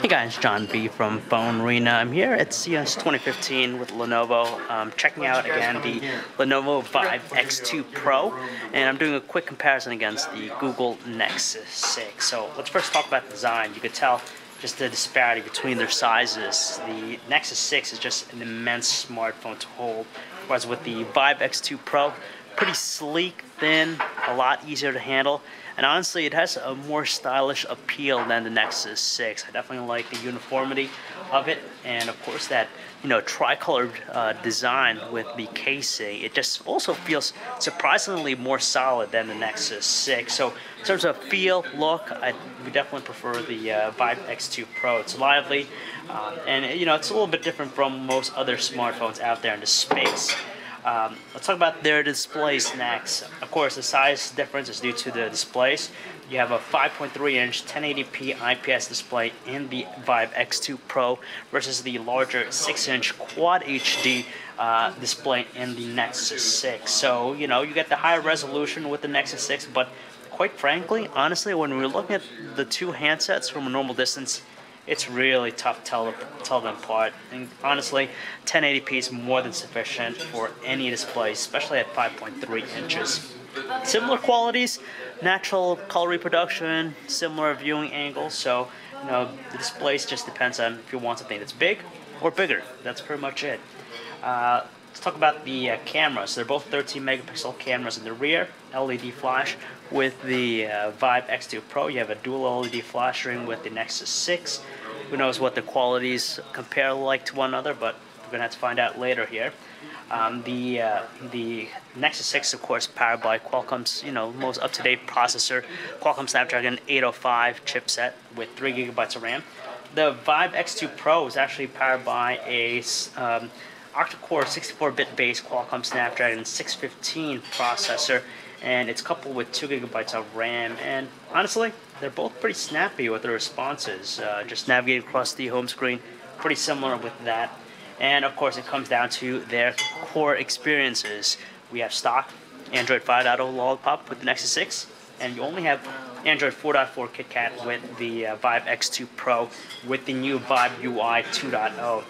Hey guys, John B from PhoneArena. I'm here at CES 2015 with Lenovo, checking out again the Lenovo Vibe X2 Pro, and I'm doing a quick comparison against the Google Nexus 6. So let's first talk about design. You could tell just the disparity between their sizes. The Nexus 6 is just an immense smartphone to hold, whereas with the Vibe X2 Pro, pretty sleek, thin, a lot easier to handle, and honestly it has a more stylish appeal than the Nexus 6. I definitely like the uniformity of it, and of course that tricolored design with the casing. It just also feels surprisingly more solid than the Nexus 6. So in terms of feel, look, we definitely prefer the Vibe X2 Pro. It's lively, and it's a little bit different from most other smartphones out there in the space. Let's talk about their displays next. Of course, the size difference is due to the displays. You have a 5.3-inch 1080p IPS display in the Vibe X2 Pro versus the larger 6-inch Quad HD display in the Nexus 6. So, you get the higher resolution with the Nexus 6, but quite frankly, honestly, when we're looking at the two handsets from a normal distance, it's really tough to tell them apart. And honestly, 1080p is more than sufficient for any display, especially at 5.3 inches. Similar qualities, natural color reproduction, similar viewing angles. So, the displays just depends on if you want something that's big or bigger. That's pretty much it. Let's talk about the cameras. They're both 13 megapixel cameras in the rear, LED flash. With the Vibe X2 Pro, you have a dual LED flash ring with the Nexus 6. Who knows what the qualities compare like to one another, but we're going to have to find out later here. The Nexus 6, of course, powered by Qualcomm's most up-to-date processor, Qualcomm Snapdragon 805 chipset with 3 GB of RAM. The Vibe X2 Pro is actually powered by a octa-core 64-bit based Qualcomm Snapdragon 615 processor, and it's coupled with 2 GB of RAM. And honestly, they're both pretty snappy with their responses. Just navigating across the home screen, pretty similar with that. And of course, it comes down to their core experiences. We have stock Android 5.0 Lollipop with the Nexus 6, and you only have Android 4.4 KitKat with the Vibe X2 Pro with the new Vibe UI 2.0.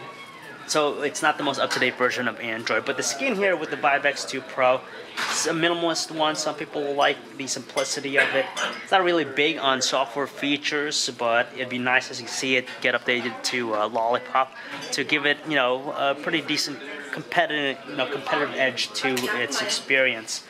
So it's not the most up-to-date version of Android, but the skin here with the Vibe X2 Pro, it's a minimalist one. Some people like the simplicity of it. It's not really big on software features, but it'd be nice as you see it get updated to Lollipop to give it, a pretty decent competitive edge to its experience.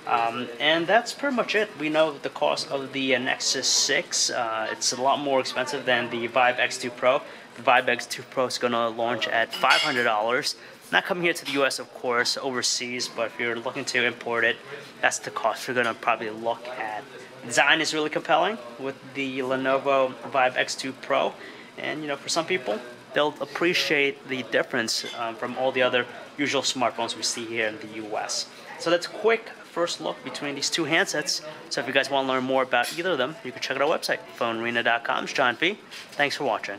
And that's pretty much it. We know the cost of the Nexus 6. It's a lot more expensive than the Vibe X2 Pro. The Vibe X2 Pro is going to launch at $500. Not coming here to the US, of course, overseas, but if you're looking to import it, that's the cost you're going to probably look at. Design is really compelling with the Lenovo Vibe X2 Pro, and for some people, they'll appreciate the difference from all the other usual smartphones we see here in the US. So that's a quick first look between these two handsets. So if you guys want to learn more about either of them, you can check out our website, PhoneArena.com. It's John B. Thanks for watching.